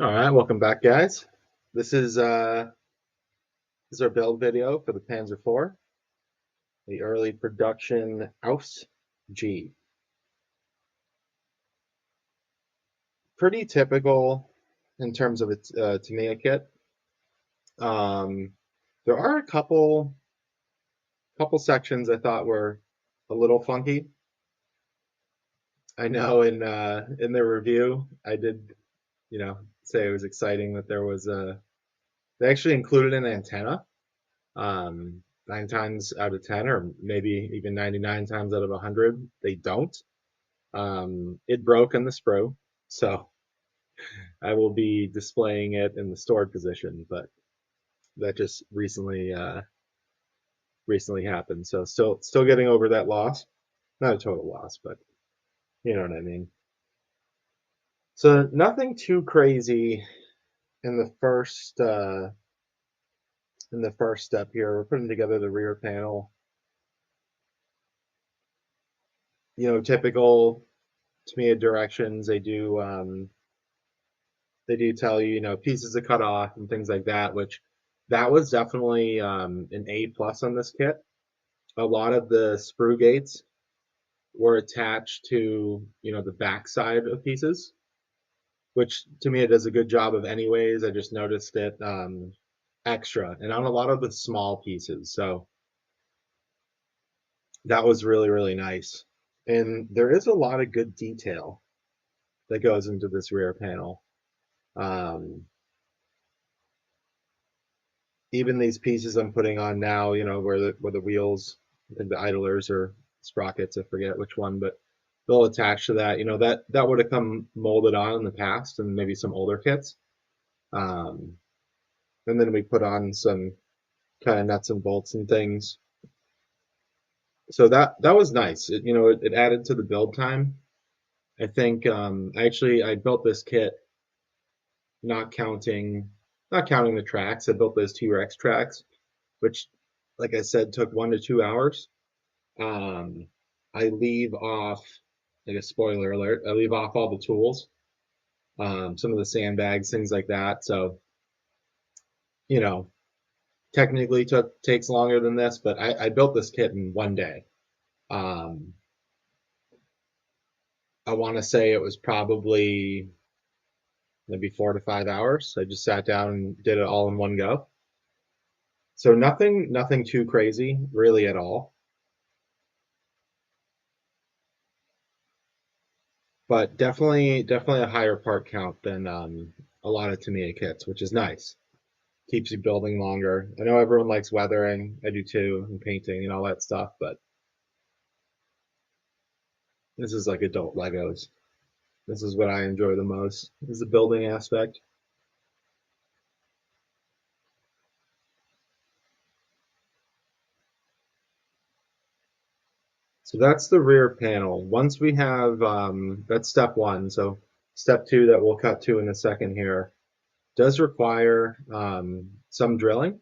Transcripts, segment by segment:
All right, welcome back, guys. This is uh this is our build video for the Panzer IV, the early production Ausf G. Pretty typical in terms of its Tamiya kit. Um, there are a couple sections I thought were a little funky. I know in the review I did say it was exciting that there was a they actually included an antenna. 9 times out of 10, or maybe even 99 times out of 100, they don't. It broke in the Sprue, so I will be displaying it in the stored position, but that just recently happened. So still getting over that loss. Not a total loss, but you know what I mean. So nothing too crazy in the first step here. We're putting together the rear panel. Typical Tamiya directions. They do tell you, pieces to cut off and things like that, which that was definitely an A plus on this kit. A lot of the sprue gates were attached to, the back side of pieces, which to me it does a good job of anyways. I just noticed it extra and on a lot of the small pieces. So that was really, really nice. And there is a lot of good detail that goes into this rear panel. Um, Even these pieces I'm putting on now, where the wheels, I think the idlers or sprockets, I forget which one, but they'll attach to that. That would have come molded on in the past and maybe some older kits. Um, and then we put on some kind of nuts and bolts and things. So that was nice. It added to the build time. I think I built this kit not counting not counting the tracks. I built those T-Rex tracks, which, like I said, took 1 to 2 hours. Um, I leave off, like a spoiler alert, I leave off all the tools, some of the sandbags, things like that. So, you know, technically takes longer than this, but I built this kit in one day. Um, I want to say it was probably maybe 4 to 5 hours. I just sat down and did it all in one go. So nothing too crazy really at all. But definitely a higher part count than a lot of Tamiya kits, which is nice. Keeps you building longer. I know everyone likes weathering. I do too, and painting and all that stuff, but this is like adult Legos. This is what I enjoy the most, is the building aspect. So that's the rear panel. Once we have, that's step one. So step two that we'll cut to in a second here does require some drilling. It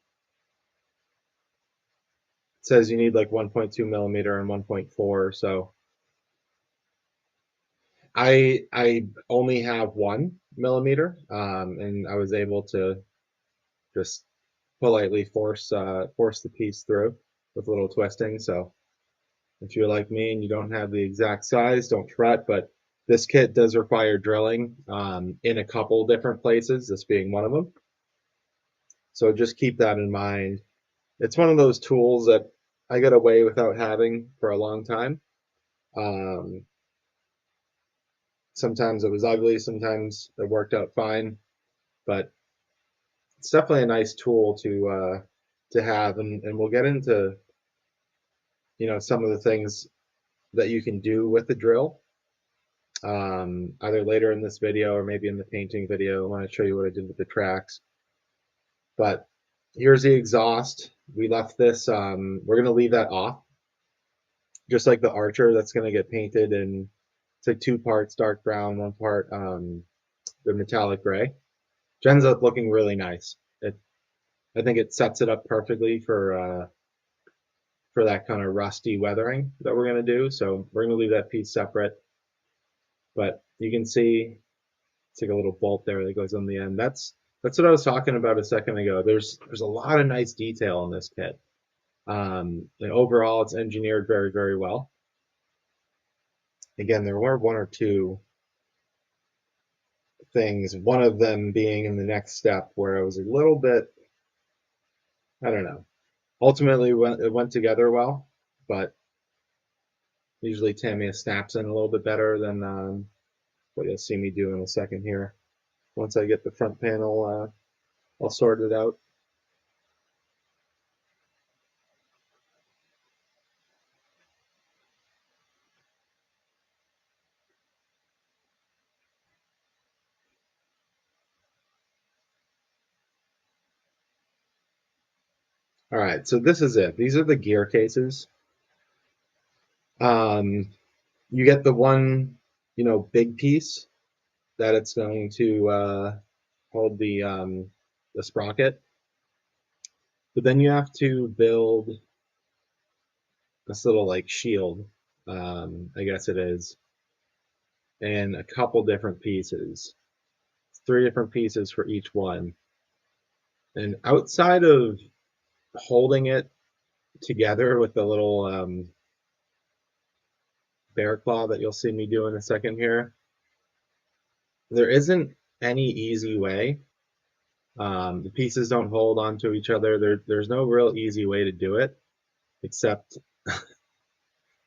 says you need like 1.2 millimeter and 1.4. So I only have 1 millimeter, and I was able to just politely force the piece through with a little twisting. So if you're like me and you don't have the exact size, don't fret. But this kit does require drilling in a couple different places, this being one of them. So just keep that in mind. It's one of those tools that I got away without having for a long time. Um, Sometimes it was ugly, sometimes it worked out fine, but it's definitely a nice tool to have, and we'll get into some of the things that you can do with the drill, either later in this video or maybe in the painting video. I want to show you what I did with the tracks. But here's the exhaust. We left this. We're gonna leave that off, just like the Archer. That's gonna get painted, and it's like 2 parts dark brown, 1 part the metallic gray, which ends up looking really nice. I think it sets it up perfectly for that kind of rusty weathering that we're going to do. So we're going to leave that piece separate. But you can see It's like a little bolt there that goes on the end. That's what I was talking about a second ago. There's a lot of nice detail in this kit. And overall, it's engineered very, very well. Again, there were one or two things, one of them being in the next step where I was a little bit, I don't know. Ultimately, it went together well, but usually Tamiya snaps in a little bit better than what you'll see me do in a second here. Once I get the front panel all sorted out. All right, so this is it. These are the gear cases. Um, you get the one, big piece that it's going to hold the sprocket, but then you have to build this little like shield, I guess it is, and a couple different pieces, three different pieces for each one. And outside of holding it together with the little bear claw that you'll see me do in a second here, there isn't any easy way. The pieces don't hold onto each other. There's no real easy way to do it, except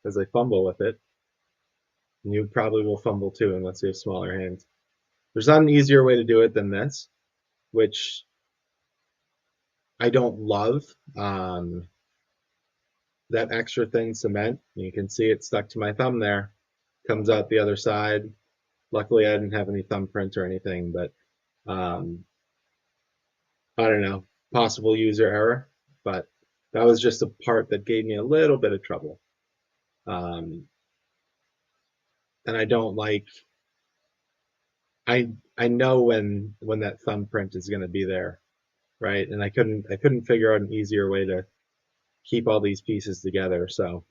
as I fumble with it. And you probably will fumble too, unless you have smaller hands. There's not an easier way to do it than this, which I don't love. That extra thin cement, you can see it stuck to my thumb there, comes out the other side. Luckily, I didn't have any thumbprint or anything, but um, I don't know, possible user error. But that was just a part that gave me a little bit of trouble. Um, and I don't like. I know when that thumbprint is going to be there, right? And I couldn't figure out an easier way to keep all these pieces together. So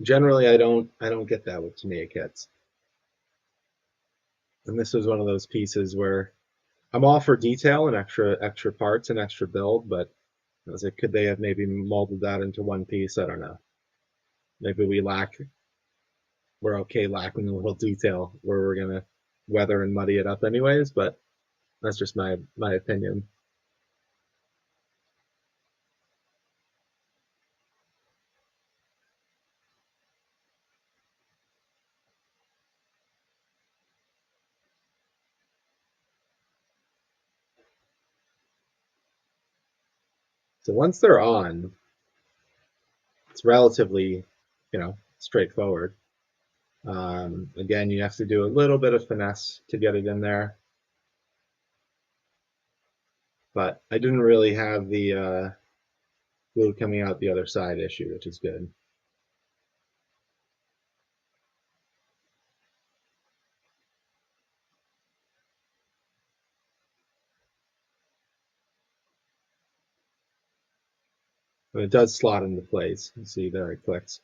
generally, I don't get that with Tamiya kits. And this was one of those pieces where I'm all for detail and extra parts and extra build, but I was like, could they have maybe molded that into one piece? I don't know. Maybe we're okay lacking a little detail where we're gonna weather and muddy it up anyways, but that's just my opinion. So once they're on, it's relatively, straightforward. Again, you have to do a little bit of finesse to get it in there, but I didn't really have the glue coming out the other side issue, which is good. And it does slot into place. You see there it clicks.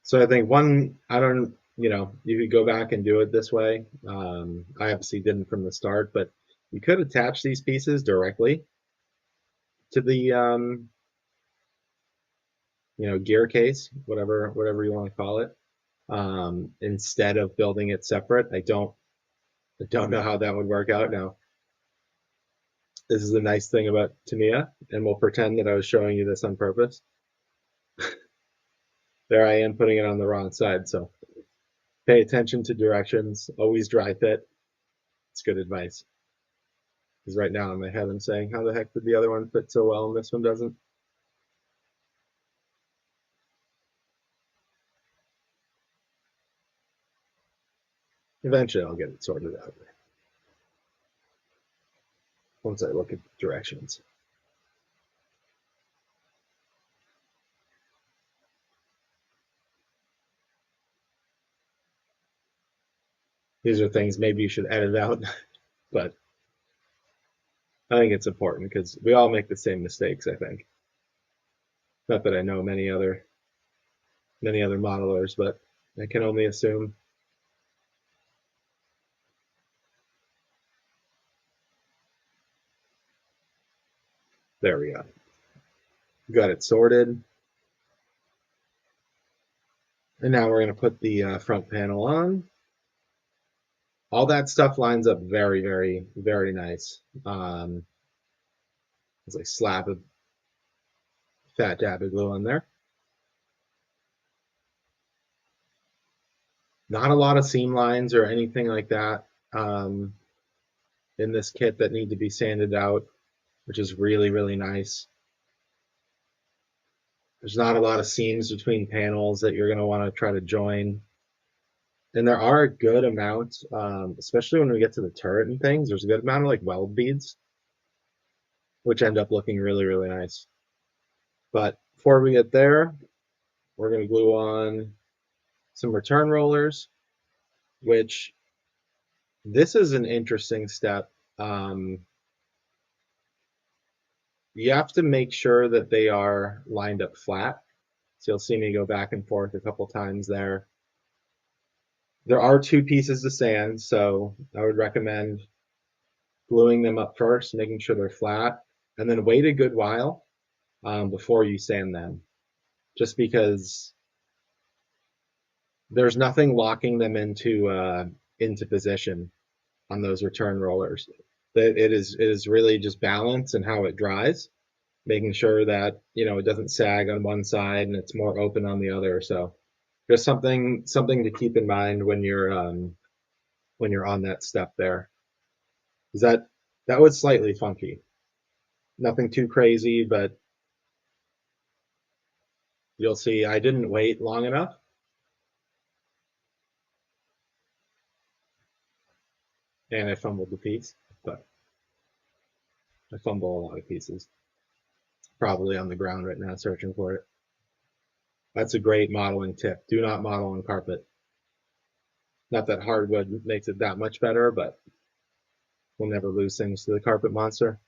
So I think I don't, you could go back and do it this way. I obviously didn't from the start, but you could attach these pieces directly to the, gear case, whatever you want to call it, instead of building it separate. I don't know how that would work out. Now, this is a nice thing about Tamiya, and we'll pretend that I was showing you this on purpose. There I am putting it on the wrong side, so pay attention to directions, always dry fit. It's good advice. Because right now in my head I'm saying, how the heck did the other one fit so well and this one doesn't? Eventually I'll get it sorted out once I look at directions. These are things maybe you should edit out, but I think it's important because we all make the same mistakes, I think. Not that I know many other modelers, but I can only assume. There we go. Got it sorted. And now we're going to put the front panel on. All that stuff lines up very, very, very nice. It's like slap of fat dab of glue on there. Not a lot of seam lines or anything like that in this kit that need to be sanded out, which is really, really nice. There's not a lot of seams between panels that you're going to want to try to join. And there are a good amount, especially when we get to the turret and things, there's a good amount of like weld beads, which end up looking really, really nice. But before we get there, we're going to glue on some return rollers, which this is an interesting step. You have to make sure that they are lined up flat. So you'll see me go back and forth a couple times there. There are two pieces to sand, so I would recommend gluing them up first, making sure they're flat, and then wait a good while before you sand them, just because there's nothing locking them into position on those return rollers. It is really just balance and how it dries, making sure that it doesn't sag on one side and it's more open on the other. So just something to keep in mind when you're on that step there. Is that was slightly funky. Nothing too crazy, but you'll see I didn't wait long enough and I fumbled the piece, but I fumble a lot of pieces. Probably on the ground right now searching for it. That's a great modeling tip. Do not model on carpet. Not that hardwood makes it that much better, but we'll never lose things to the carpet monster.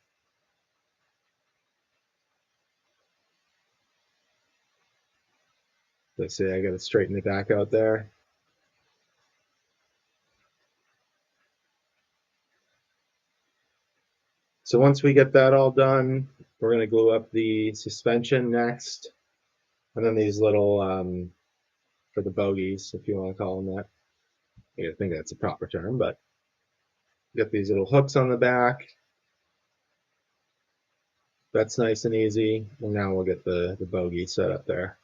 Let's see, I got to straighten it back out there. So once we get that all done, we're going to glue up the suspension next, and then these little for the bogies, if you want to call them that. I think that's a proper term, but get these little hooks on the back. That's nice and easy. And now we'll get the bogey set up there.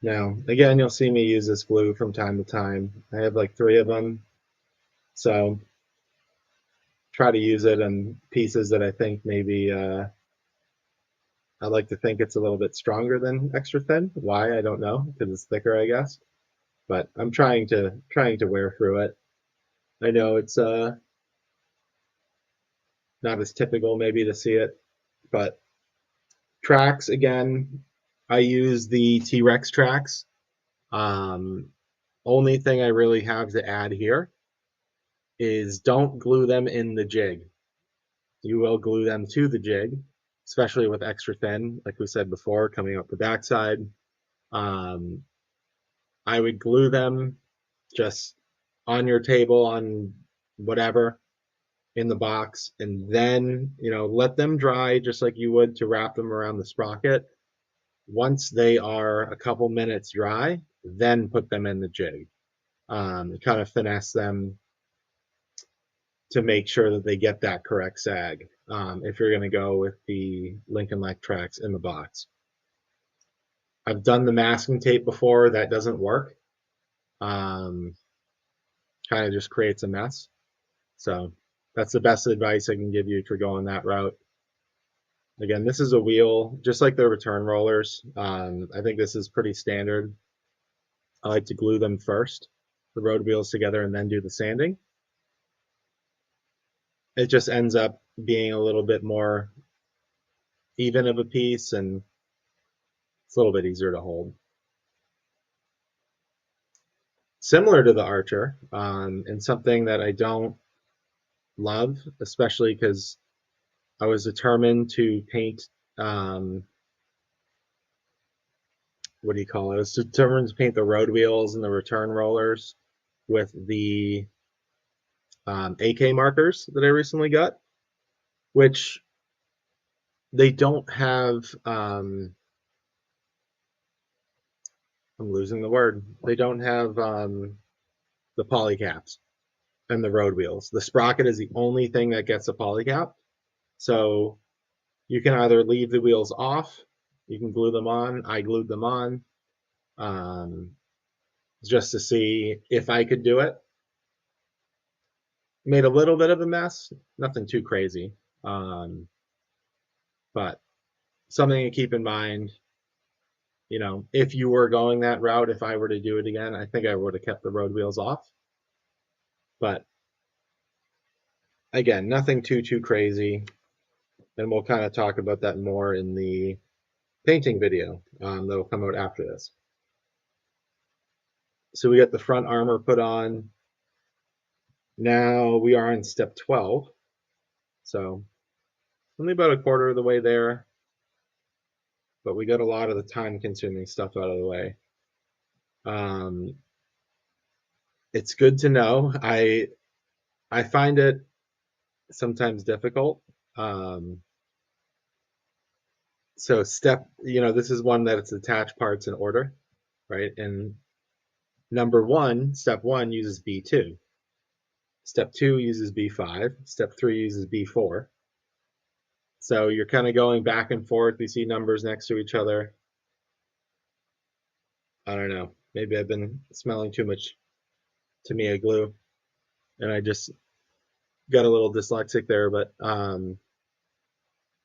Now, again, you'll see me use this glue from time to time. I have like 3 of them. So try to use it on pieces that I think maybe I like to think it's a little bit stronger than extra thin. Why, I don't know, because it's thicker, I guess. But I'm trying to wear through it. I know it's not as typical maybe to see it, but tracks again, I use the T-Rex tracks. Um, Only thing I really have to add here is don't glue them in the jig. You will glue them to the jig, especially with extra thin, like we said before, coming up the backside. Um, I would glue them just on your table, on whatever, in the box, and then let them dry just like you would to wrap them around the sprocket. Once they are a couple minutes dry, then put them in the jig. Kind of finesse them to make sure that they get that correct sag if you're going to go with the Lincoln Lek tracks in the box. I've done the masking tape before. That doesn't work. Kind of just creates a mess. So that's the best advice I can give you if you're going that route. Again, this is a wheel, just like the return rollers. I think this is pretty standard. I like to glue them first, the road wheels together, and then do the sanding. It just ends up being a little bit more even of a piece, and it's a little bit easier to hold. similar to the Archer, and something that I don't love, especially because I was determined to paint. Um, what do you call it? I was determined to paint the road wheels and the return rollers with the AK markers that I recently got, which they don't have. I'm losing the word. They don't have the polycaps and the road wheels. The sprocket is the only thing that gets a polycap. So you can either leave the wheels off, you can glue them on. I glued them on um, just to see if I could do it. Made a little bit of a mess, nothing too crazy, um, but something to keep in mind. You know, if you were going that route, if I were to do it again, I think I would have kept the road wheels off. But again, nothing too crazy, and we'll kind of talk about that more in the painting video that'll come out after this. So we got the front armor put on. Now we are on step 12. So only about a quarter of the way there, but we got a lot of the time consuming stuff out of the way. Um, it's good to know. I find it sometimes difficult. Um, so this is one that it's attached parts in order, right? And step one uses B2. Step two uses B5. Step three uses B4. So you're kind of going back and forth. You see numbers next to each other. I don't know. Maybe I've been smelling too much Tamiya glue, and I just got a little dyslexic there. But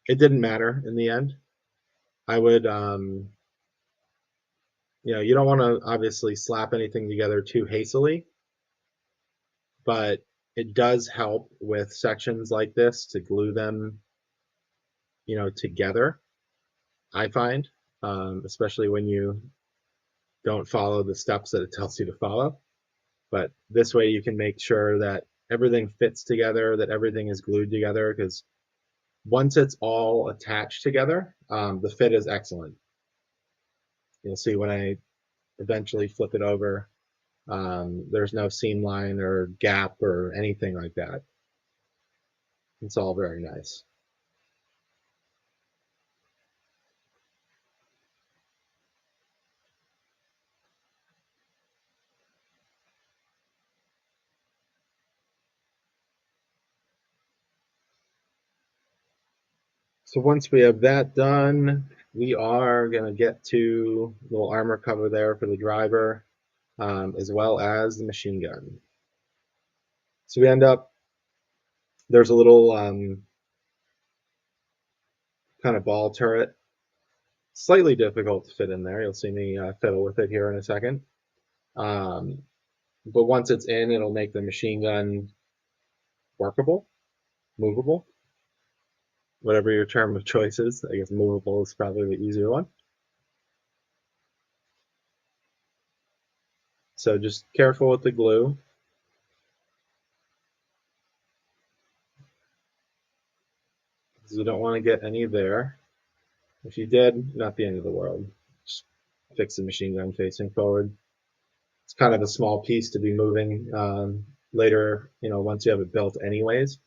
it didn't matter in the end. I would, you don't want to obviously slap anything together too hastily, but it does help with sections like this to glue them, together. I find, especially when you don't follow the steps that it tells you to follow. But this way you can make sure that everything fits together, that everything is glued together, because once it's all attached together, the fit is excellent. You'll see when I eventually flip it over, there's no seam line or gap or anything like that. It's all very nice. So once we have that done, we are going to get to a little armor cover there for the driver, as well as the machine gun. So we end up, there's a little kind of ball turret, slightly difficult to fit in there. You'll see me fiddle with it here in a second. Um, but once it's in, it'll make the machine gun workable, movable, whatever your term of choice is. I guess movable is probably the easier one. So just careful with the glue. Because you don't want to get any there. If you did, not the end of the world. Just fix the machine gun facing forward. It's kind of a small piece to be moving later, once you have it built anyways.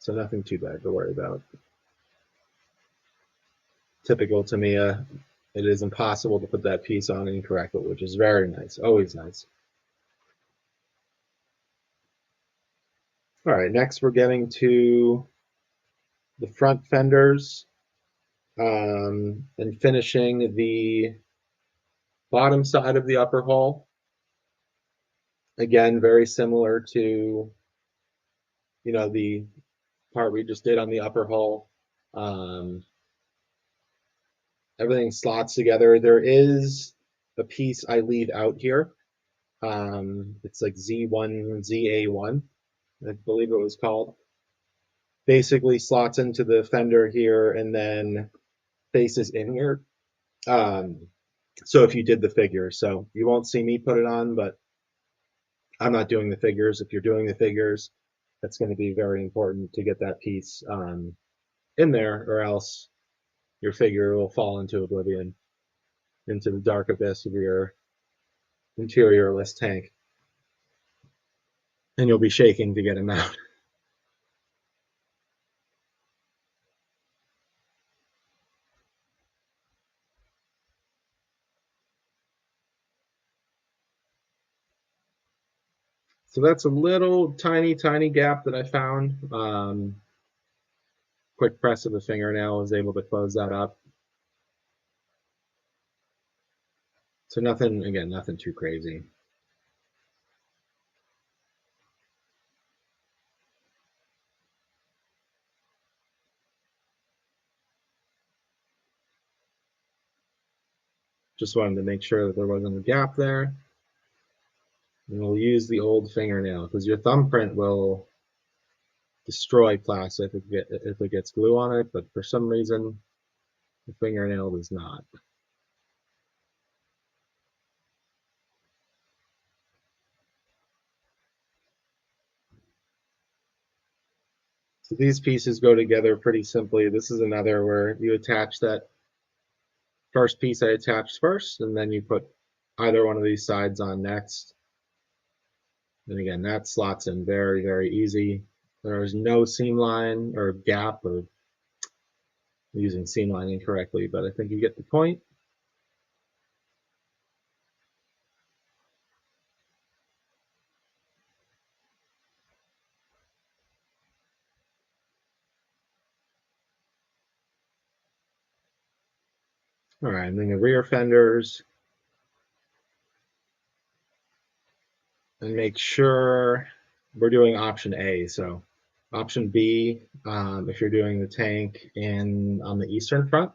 So nothing too bad to worry about. Typical Tamiya, it is impossible to put that piece on incorrectly, which is very nice, always nice. All right, next we're getting to the front fenders and finishing the bottom side of the upper hull. Again, very similar to, the part we just did on the upper hull. Um, Everything slots together. There is a piece I leave out here. It's like Z1, ZA1. I believe it was called. Basically slots into the fender here and then faces in here. Um, so if you did the figures, so you won't see me put it on, but I'm not doing the figures. If you're doing the figures, that's going to be very important to get that piece in there, or else your figure will fall into oblivion, into the dark abyss of your interiorless tank, and you'll be shaking to get him out. So that's a little tiny gap that I found. Quick press of the fingernail was able to close that up. So nothing, again, nothing too crazy. Just wanted to make sure that there wasn't a gap there. And we'll use the old fingernail because your thumbprint will destroy plastic if it gets glue on it, but for some reason the fingernail does not. So these pieces go together pretty simply. This is another where you attach that first piece I attached first, and then you put either one of these sides on next. And again, that slots in very easy. There is no seam line or gap, or using seam line incorrectly, but I think you get the point. All right, and then the rear fenders, and make sure we're doing option A. So option B, if you're doing the tank in on the Eastern Front,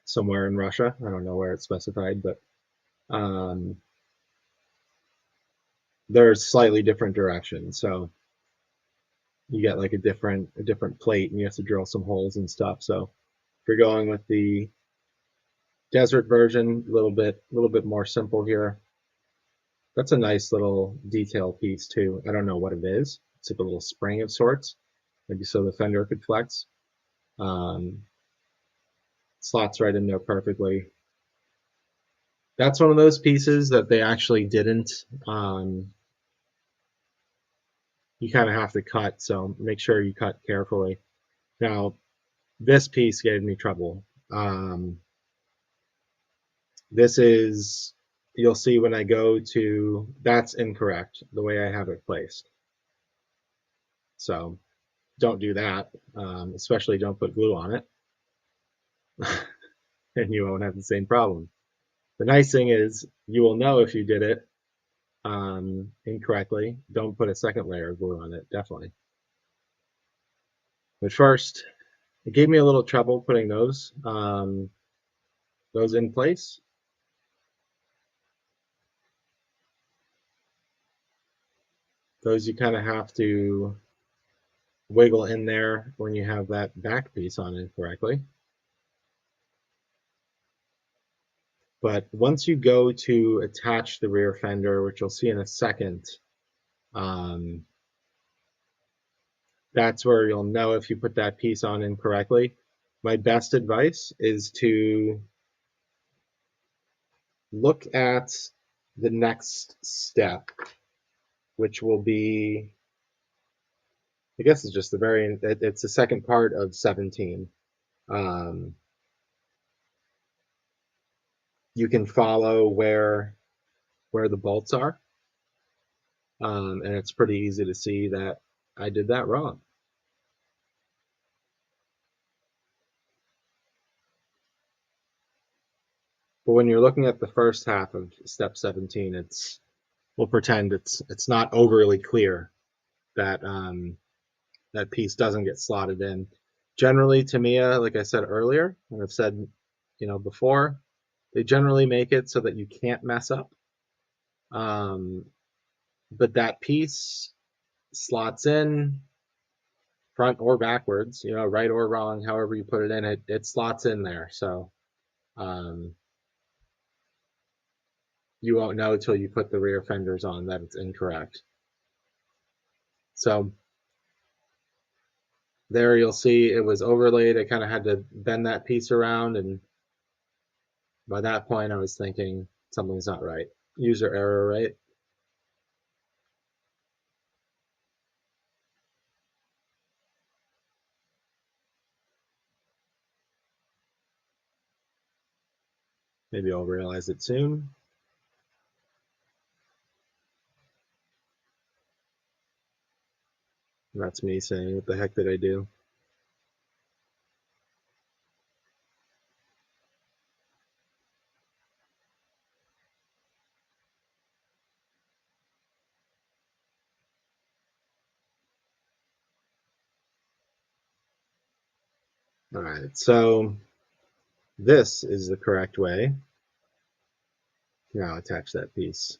somewhere in Russia. I don't know where it's specified, but um, there's slightly different directions. So you get like a different plate, and you have to drill some holes and stuff. So if you're going with the desert version, a little bit more simple here. That's a nice little detail piece too. I don't know what it is. It's like a little spring of sorts, maybe so the fender could flex. Um, Slots right in there perfectly. That's one of those pieces that they actually didn't. You kind of have to cut, so make sure you cut carefully. Now, this piece gave me trouble. This is, you'll see when I go to, that's incorrect, the way I have it placed. So don't do that, especially don't put glue on it, and you won't have the same problem. The nice thing is you will know if you did it incorrectly. Don't put a second layer of glue on it, definitely. But first, it gave me a little trouble putting those in place. Those you kind of have to wiggle in there when you have that back piece on incorrectly. But once you go to attach the rear fender, which you'll see in a second, um, that's where you'll know if you put that piece on incorrectly. My best advice is to look at the next step, which will be, I guess it's just it's the second part of 17. Um, you can follow where the bolts are, and it's pretty easy to see that I did that wrong. But when you're looking at the first half of step 17, we'll pretend it's not overly clear that that piece doesn't get slotted in. Generally, Tamiya, like I said earlier, and I've said before, they generally make it so that you can't mess up. Um, but that piece slots in front or backwards, right or wrong, however you put it in, it slots in there. So um, you won't know till you put the rear fenders on that it's incorrect. So there you'll see it was overlaid. I kind of had to bend that piece around, and by that point I was thinking something's not right. User error, right? Maybe I'll realize it soon. That's me saying, what the heck did I do? All right, so this is the correct way. Now attach that piece.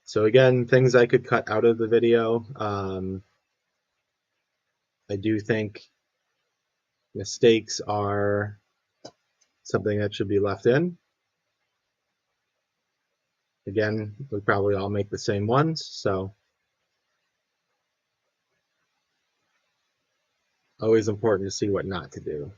So again, things I could cut out of the video. I do think mistakes are something that should be left in. Again, we probably all make the same ones, so always important to see what not to do.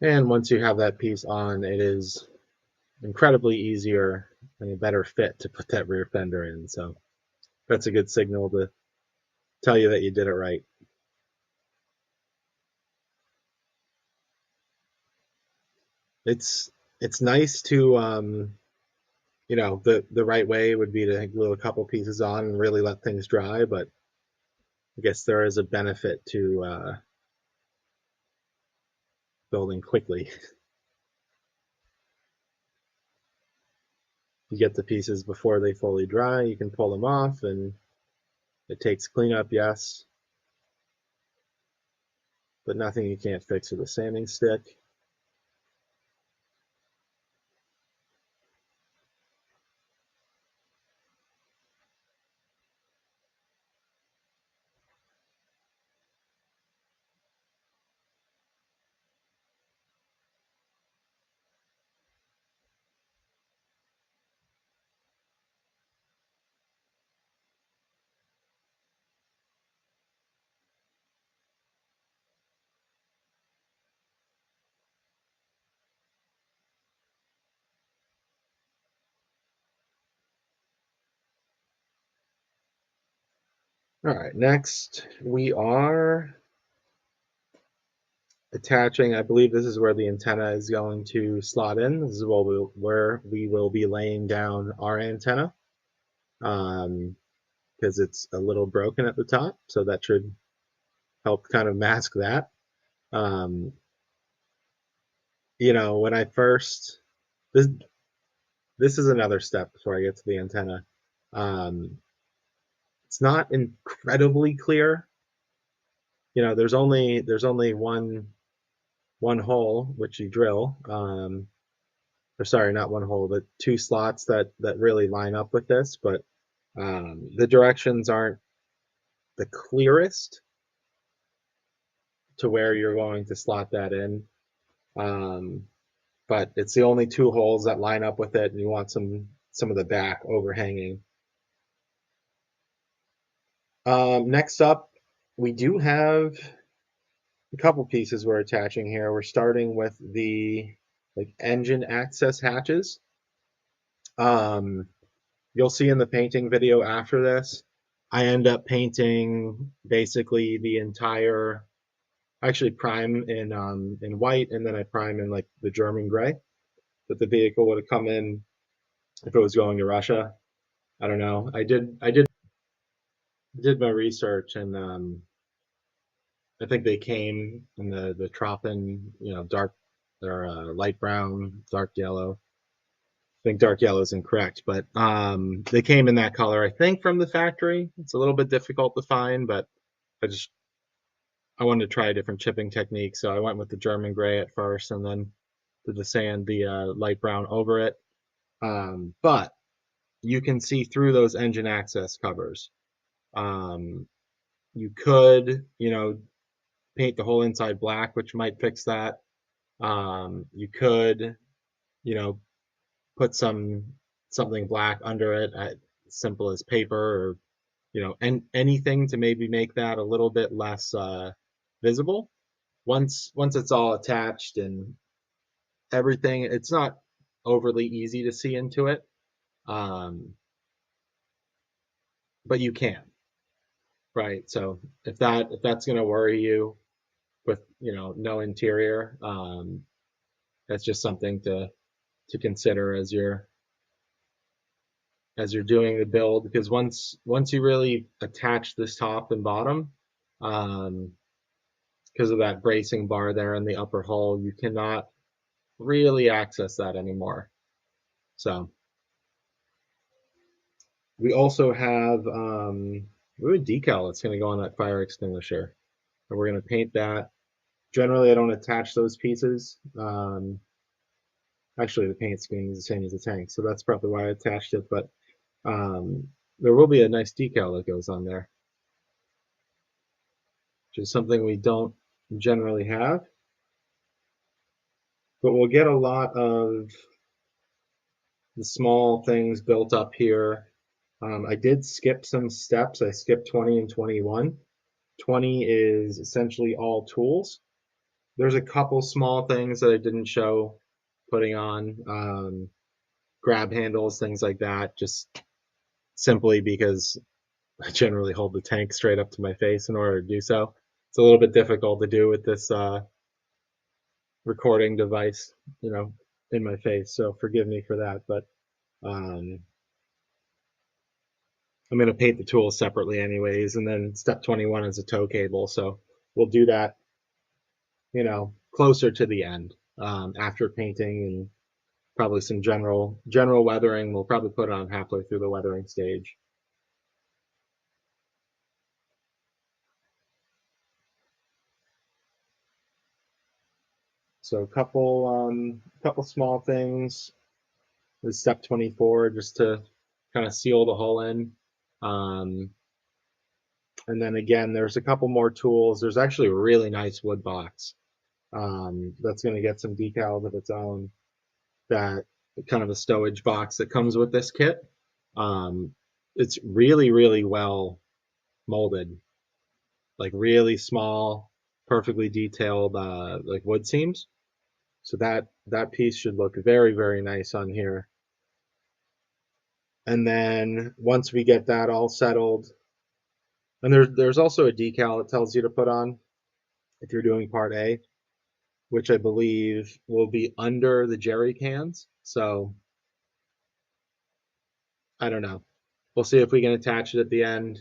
And once you have that piece on, it is incredibly easier and a better fit to put that rear fender in. So that's a good signal to tell you that you did it right. It's nice to the right way would be to glue a couple pieces on and really let things dry, but I guess there is a benefit to building quickly. You get the pieces before they fully dry, you can pull them off, and it takes cleanup, yes, but nothing you can't fix with a sanding stick. All right, next we are attaching, I believe this is where the antenna is going to slot in. This is where we will be laying down our antenna, because it's a little broken at the top, so that should help kind of mask that. Um, when I first, this, this is another step before I get to the antenna. Um, it's not incredibly clear. There's only one hole which you drill, or sorry, not one hole, but two slots that really line up with this. But the directions aren't the clearest to where you're going to slot that in. But it's the only two holes that line up with it, and you want some of the back overhanging. Next up, we do have a couple pieces we're attaching here. We're starting with the engine access hatches. You'll see in the painting video after this, I end up painting basically the entire. I actually prime in white, and then I prime in like the German gray that the vehicle would have come in if it was going to Russia. I don't know. I did my research, and I think they came in the Tropin, dark or light brown, dark yellow. I think dark yellow is incorrect, but they came in that color. I think from the factory. It's a little bit difficult to find, but I just I wanted to try a different chipping technique, so I went with the German gray at first, and then did the sand, the light brown over it. But you can see through those engine access covers. Um, you could, paint the whole inside black, which might fix that. You could, you know, put something black under it, simple as paper, or and anything to maybe make that a little bit less visible. Once it's all attached and everything, it's not overly easy to see into it, um, but you can, right? So if that's going to worry you with no interior, that's just something to consider as you're doing the build, because once you really attach this top and bottom, um, because of that bracing bar there in the upper hull, you cannot really access that anymore. So we also we have a decal that's going to go on that fire extinguisher, and we're going to paint that. Generally, I don't attach those pieces. Actually, the paint scheme is the same as the tank, so that's probably why I attached it. But um, there will be a nice decal that goes on there, which is something we don't generally have. But we'll get a lot of the small things built up here. I did skip some steps. I skipped 20 and 21. 20 is essentially all tools. There's a couple small things that I didn't show putting on, grab handles, things like that, just simply because I generally hold the tank straight up to my face in order to do so. It's a little bit difficult to do with this recording device, you know, in my face. So forgive me for that. But um, I'm going to paint the tools separately anyways. And then step 21 is a tow cable. So we'll do that, closer to the end, after painting, and probably some general weathering. We'll probably put it on halfway through the weathering stage. So a couple small things with step 24, just to kind of seal the hull in. Um, and then again, there's a couple more tools. There's actually a really nice wood box, that's going to get some decals of its own. That kind of a stowage box that comes with this kit. Um, it's really, really well molded, like really small, perfectly detailed, like wood seams. So that piece should look very, very nice on here. And then once we get that all settled, and there's also a decal that tells you to put on if you're doing part A, which I believe will be under the jerry cans. So I don't know. We'll see if we can attach it at the end.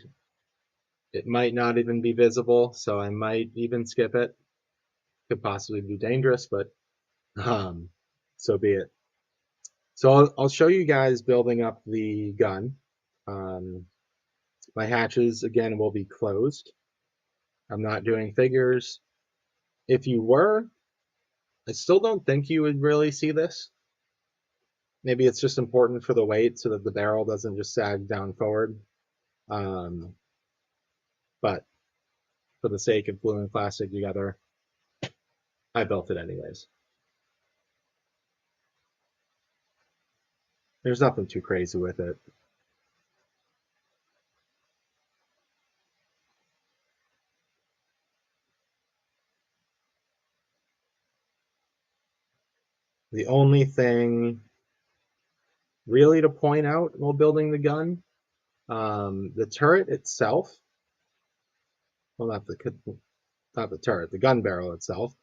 It might not even be visible, so I might even skip it. Could possibly be dangerous, but um, so be it. So I'll show you guys building up the gun. Um, my hatches again will be closed. I'm not doing figures. If you were, I still don't think you would really see this. Maybe it's just important for the weight so that the barrel doesn't just sag down forward. Um, but for the sake of gluing plastic together, I built it anyways. There's nothing too crazy with it. The only thing really to point out while building the gun, the turret itself, well, not the turret, the gun barrel itself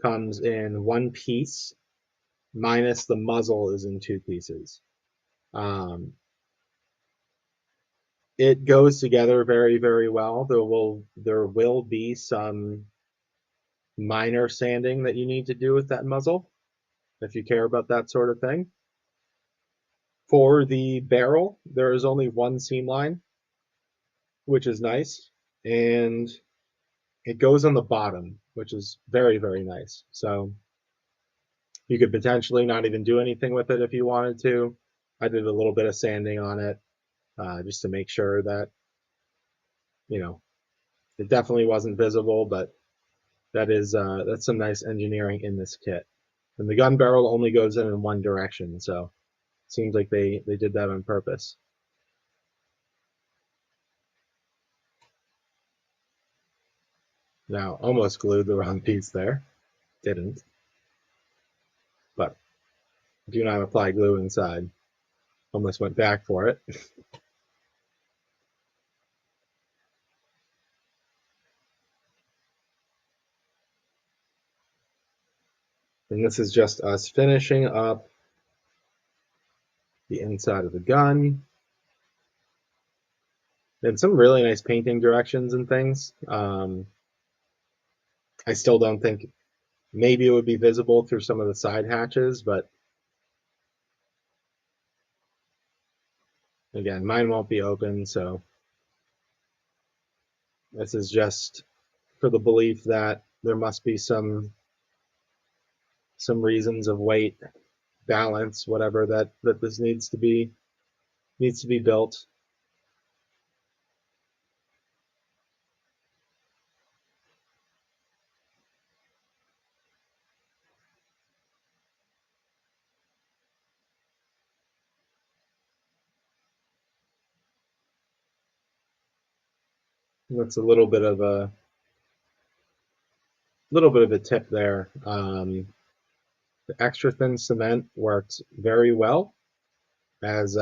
comes in one piece, minus the muzzle is in two pieces. Um, It goes together very, very well. There will be some minor sanding that you need to do with that muzzle if you care about that sort of thing. For the barrel, there is only one seam line, which is nice, and it goes on the bottom, which is very, very nice. So you could potentially not even do anything with it if you wanted to. I did a little bit of sanding on it just to make sure that, you know, it definitely wasn't visible, but that's some nice engineering in this kit. And the gun barrel only goes in one direction, so it seems like they did that on purpose. Now, almost glued the wrong piece there. Didn't, but do not apply glue inside. Almost went back for it. And this is just us finishing up the inside of the gun. And some really nice painting directions and things. I still don't think maybe it would be visible through some of the side hatches, but again, mine won't be open, so this is just for the belief that there must be some reasons of weight, balance, whatever that this needs to be built. That's a little bit of a tip there. The extra thin cement works very well as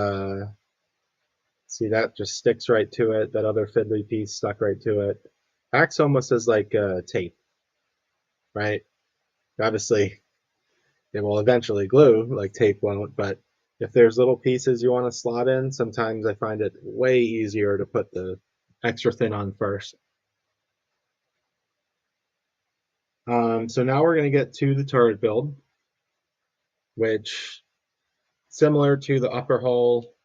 see that just sticks right to it. That other fiddly piece stuck right to it. Acts almost as like tape, right? Obviously, it will eventually glue like tape won't, but if there's little pieces you want to slot in, sometimes I find it way easier to put the extra thin on first. So now we're going to get to the turret build, which similar to the upper hull,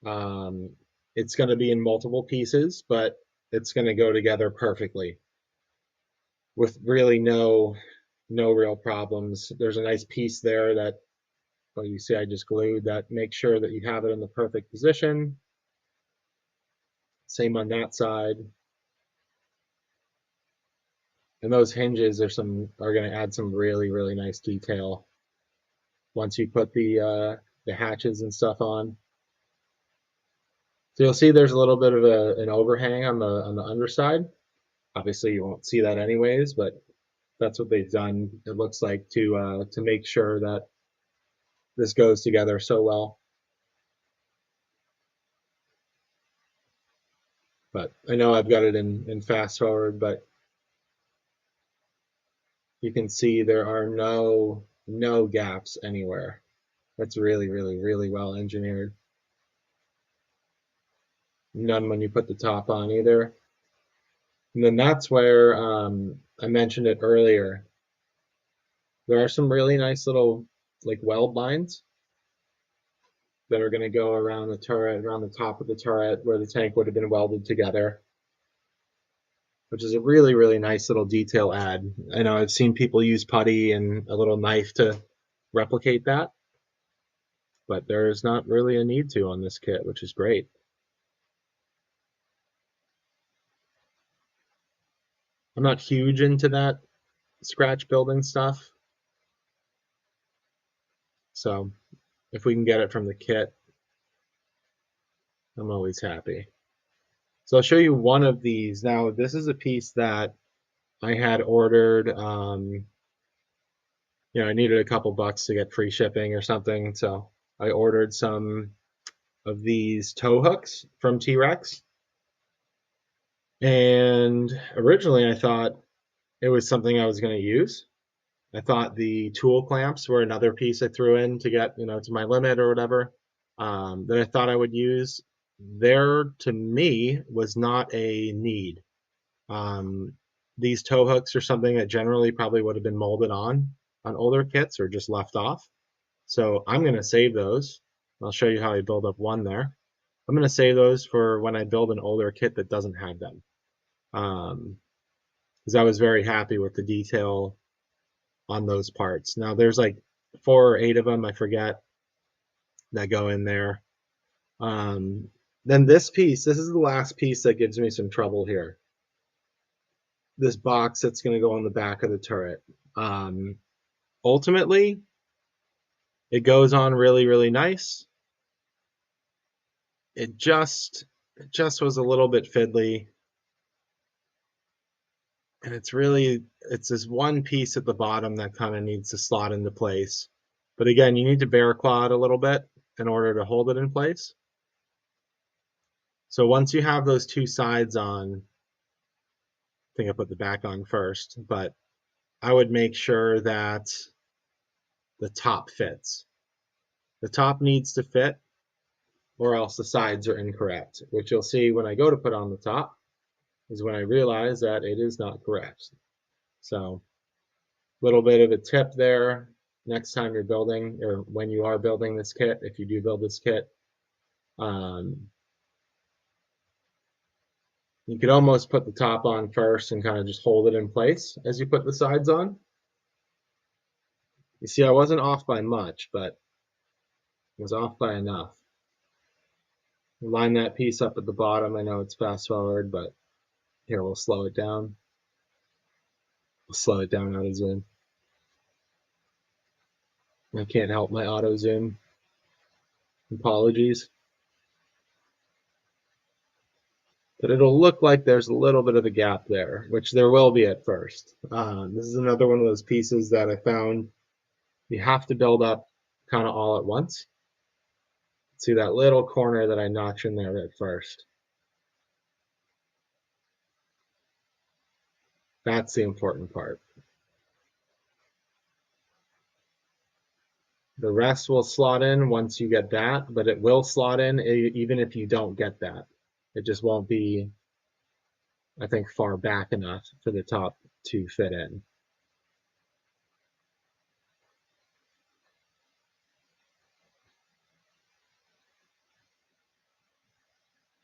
um, it's going to be in multiple pieces, but it's going to go together perfectly with really no real problems. There's a nice piece there that, well, you see I just glued that. Make sure that you have it in the perfect position. Same on that side. And those hinges are going to add some really, really nice detail once you put the hatches and stuff on. So you'll see there's a little bit of an overhang on the underside. Obviously, you won't see that anyways, but that's what they've done. It looks like to make sure that this goes together so well. But I know I've got it in fast forward, but you can see there are no gaps anywhere. That's really, really, really well engineered. None when you put the top on either. And then that's where I mentioned it earlier. There are some really nice little like weld lines that are going to go around the turret, around the top of the turret where the tank would have been welded together, which is a really, really nice little detail add. I know I've seen people use putty and a little knife to replicate that, but there's not really a need to on this kit, which is great. I'm not huge into that scratch building stuff, so if we can get it from the kit, I'm always happy. So I'll show you one of these. Now, this is a piece that I had ordered. I needed a couple bucks to get free shipping or something, so I ordered some of these tow hooks from T-Rex. And originally I thought it was something I was going to use. I thought the tool clamps were another piece I threw in to get, to my limit or whatever, that I thought I would use. there to me was not a need. These tow hooks are something that generally probably would have been molded on older kits or just left off. So I'm going to save those. I'll show you how I build up one there. I'm going to save those for when I build an older kit that doesn't have them. Because I was very happy with the detail on those parts. Now there's like 4 or 8 of them, I forget, that go in there. Um, then this piece, this is the last piece that gives me some trouble here. This box that's going to go on the back of the turret. Ultimately, it goes on really, really nice. It just was a little bit fiddly, and it's this one piece at the bottom that kind of needs to slot into place. But again, you need to bear claw it a little bit in order to hold it in place. So once you have those 2 sides on, I think I put the back on first, but I would make sure that the top fits. The top needs to fit, or else the sides are incorrect, which you'll see when I go to put on the top is when I realize that it is not correct. So a little bit of a tip there next time you're building, or when you are building this kit, if you do build this kit, you could almost put the top on first and kind of just hold it in place as you put the sides on. You see, I wasn't off by much, but I was off by enough. Line that piece up at the bottom. I know it's fast forward, but here, we'll slow it down. We'll slow it down out of zoom. I can't help my auto zoom. Apologies. But it'll look like there's a little bit of a gap there, which there will be at first. This is another one of those pieces that I found you have to build up kind of all at once. See that little corner that I notch in there at first? That's the important part. The rest will slot in once you get that, but it will slot in even if you don't get that. It just won't be, I think, far back enough for the top to fit in.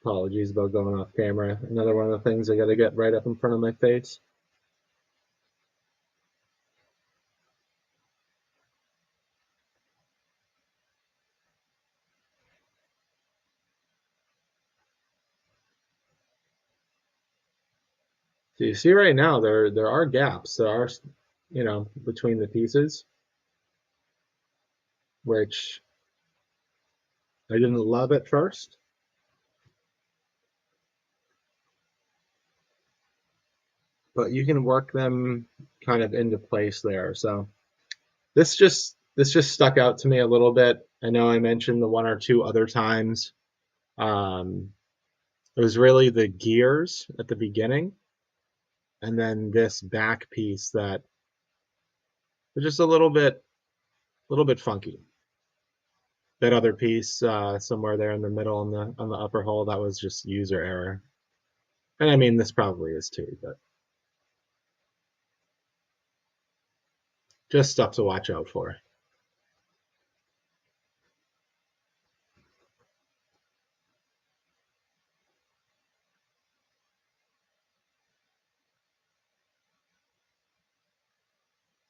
Apologies about going off camera. Another one of the things I got to get right up in front of my face. So you see right now there are gaps. There are, between the pieces, which I didn't love at first. But you can work them kind of into place there. So this just stuck out to me a little bit. I know I mentioned the 1 or 2 other times. It was really the gears at the beginning, and then this back piece that was just a little bit funky. That other piece somewhere there in the middle on the upper hull, that was just user error. And I mean, this probably is too, but just stuff to watch out for.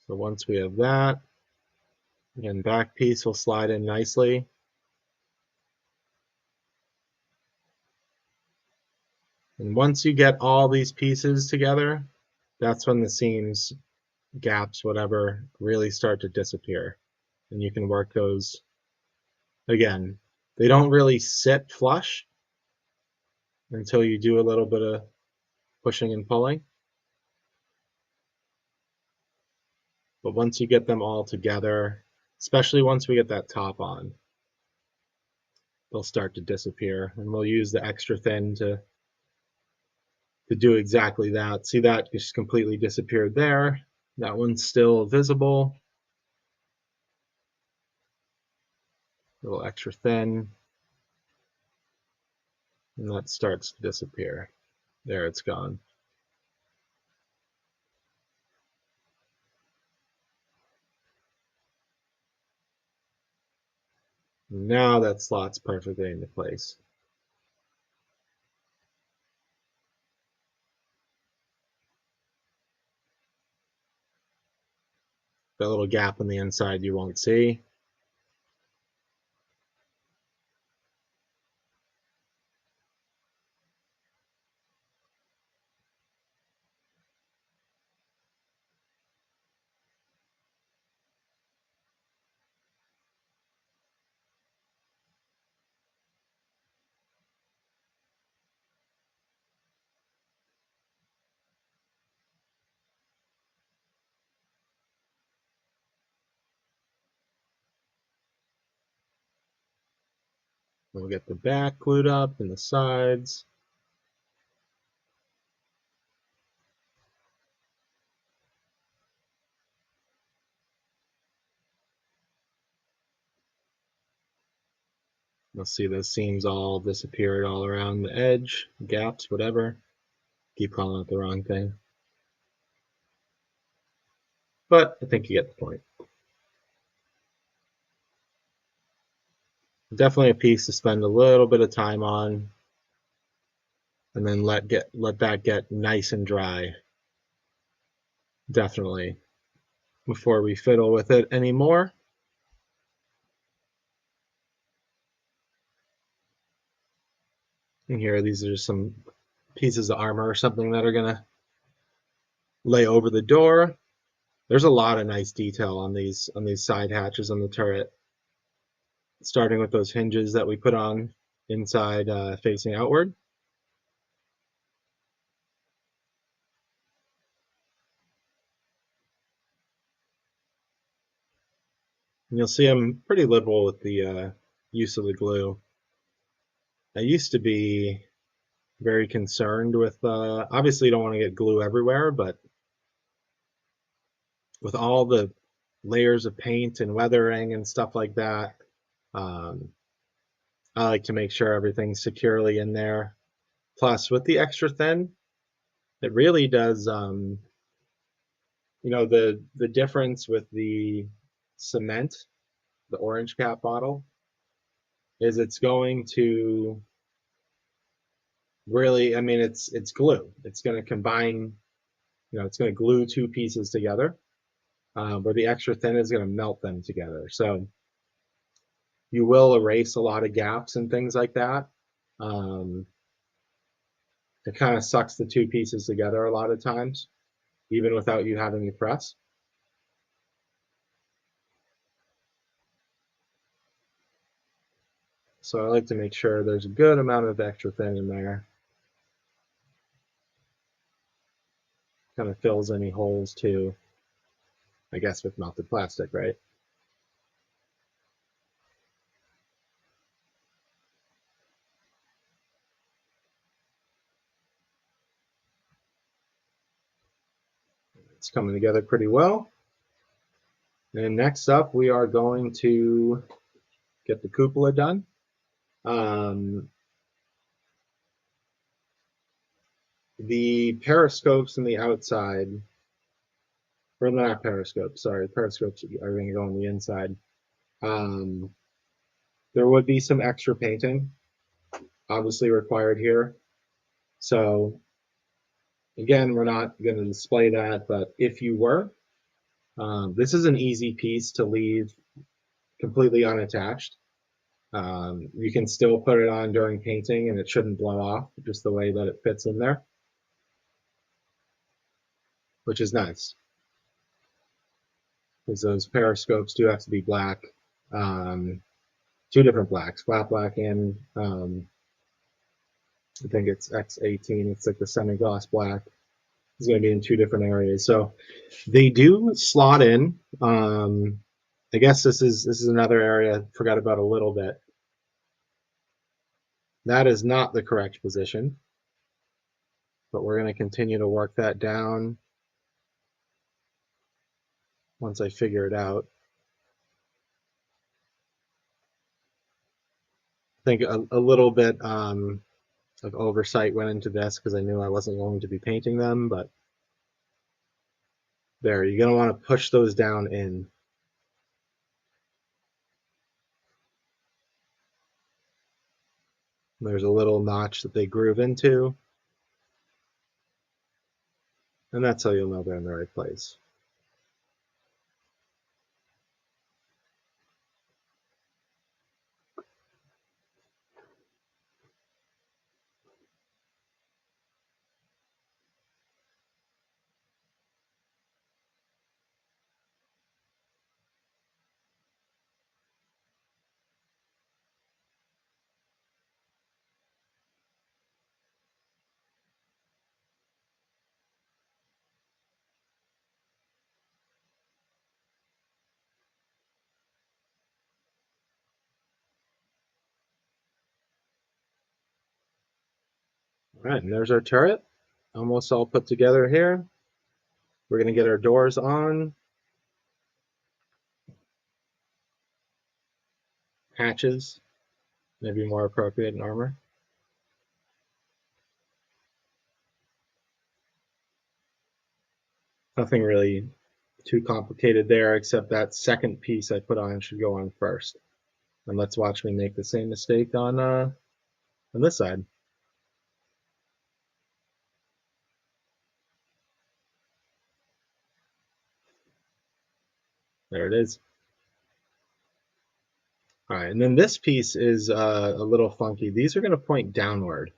So once we have that, again, back piece will slide in nicely. And once you get all these pieces together, that's when the seams, gaps, whatever, really start to disappear. And you can work those again. They don't really sit flush until you do a little bit of pushing and pulling. But once you get them all together, especially once we get that top on, they'll start to disappear. And we'll use the extra thin to do exactly that. See, that just completely disappeared there. That one's still visible. A little extra thin. And that starts to disappear. There, it's gone. Now that slots perfectly into place. That little gap on the inside you won't see. We'll get the back glued up and the sides. You'll see those seams all disappeared all around the edge, gaps, whatever. Keep calling it the wrong thing. But I think you get the point. Definitely a piece to spend a little bit of time on, and then let that get nice and dry. Definitely, before we fiddle with it anymore. And here, these are some pieces of armor or something that are gonna lay over the door. There's a lot of nice detail on these side hatches on the turret, starting with those hinges that we put on inside facing outward. And you'll see I'm pretty liberal with the use of the glue. I used to be very concerned with, obviously you don't want to get glue everywhere, but with all the layers of paint and weathering and stuff like that, um, I like to make sure everything's securely in there. Plus, with the extra thin, it really does, the difference with the cement, the orange cap bottle, is it's going to really, I mean, it's glue. It's going to combine, it's going to glue two pieces together, where the extra thin is going to melt them together. So you will erase a lot of gaps and things like that. Um, it kind of sucks the two pieces together a lot of times, even without you having to press. So I like to make sure there's a good amount of extra thin in there. Kind of fills any holes too, I guess, with melted plastic, right? It's coming together pretty well. And next up, we are going to get the cupola done. Um, the periscopes on the outside, or not periscopes, sorry, periscopes are going to go on the inside. Um, there would be some extra painting, obviously required here. So again, we're not going to display that, but if you were, this is an easy piece to leave completely unattached. You can still put it on during painting and it shouldn't blow off, just the way that it fits in there, which is nice. Because those periscopes do have to be black. Two different blacks, flat black and I think it's X18. It's like the semi-gloss black. It's going to be in two different areas. So they do slot in. I guess this is another area I forgot about a little bit. That is not the correct position, but we're going to continue to work that down once I figure it out. I think a little bit of oversight went into this because I knew I wasn't going to be painting them, but there, you're going to want to push those down in. There's a little notch that they groove into, and that's how you'll know they're in the right place. All right, and there's our turret, almost all put together here. We're going to get our doors on, hatches, maybe more appropriate in armor. Nothing really too complicated there, except that second piece I put on should go on first. And let's watch me make the same mistake on this side. There it is. All right, and then this piece is a little funky. These are going to point downward,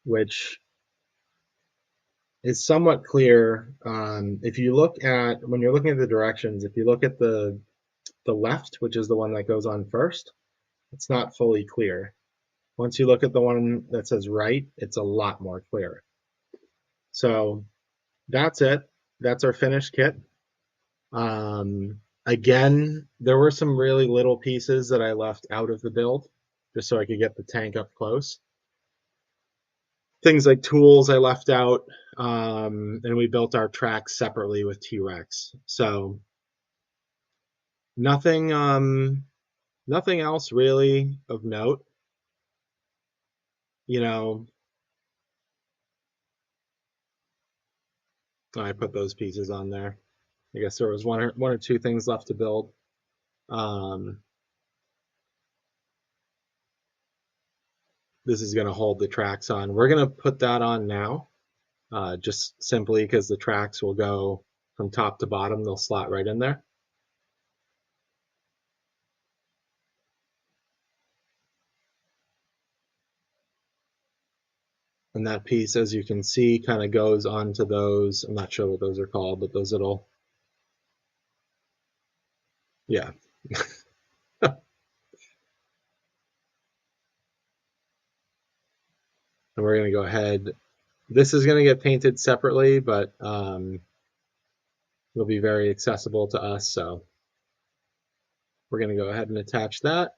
which is somewhat clear. If you look at, when you're looking at the directions, if you look at the left, which is the one that goes on first, it's not fully clear. Once you look at the one that says right, it's a lot more clear. So that's it. That's our finished kit. Again, there were some really little pieces that I left out of the build just so I could get the tank up close. Things like tools I left out, and we built our tracks separately with T-Rex. So nothing, nothing else really of note. You know, I put those pieces on there. I guess there was one or two things left to build. This is going to hold the tracks on. We're going to put that on now, just simply because the tracks will go from top to bottom. They'll slot right in there. And that piece, as you can see, kind of goes onto those. I'm not sure what those are called, but those little, yeah. And we're going to go ahead. This is going to get painted separately, but it'll be very accessible to us. So we're going to go ahead and attach that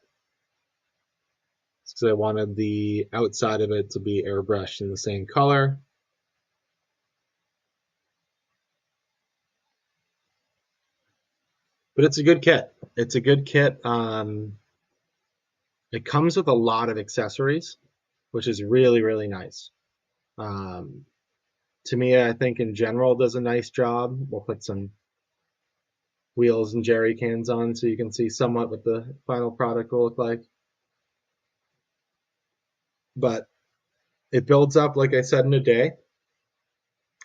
because I wanted the outside of it to be airbrushed in the same color. But it's a good kit. It's a good kit. It comes with a lot of accessories, which is really, really nice. Tamiya, I think in general, does a nice job. We'll put some wheels and jerry cans on so you can see somewhat what the final product will look like. But it builds up, like I said, in a day.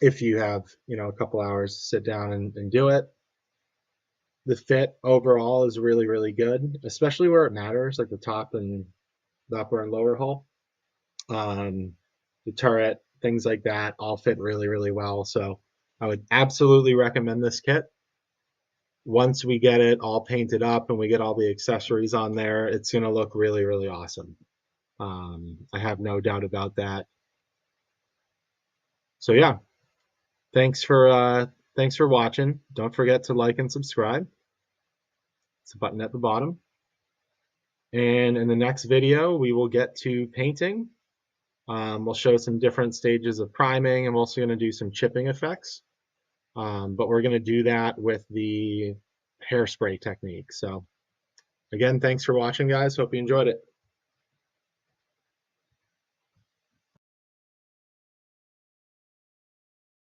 If you have, a couple hours to sit down and do it. The fit overall is really, really good, especially where it matters, like the top and the upper and lower hull. The turret, things like that, all fit really, really well. So I would absolutely recommend this kit. Once we get it all painted up and we get all the accessories on there, it's going to look really, really awesome. I have no doubt about that. So yeah, thanks for watching. Don't forget to like and subscribe. It's a button at the bottom. And in the next video, we will get to painting. We'll show some different stages of priming. I'm also going to do some chipping effects. But we're going to do that with the hairspray technique. So again, thanks for watching, guys. Hope you enjoyed it.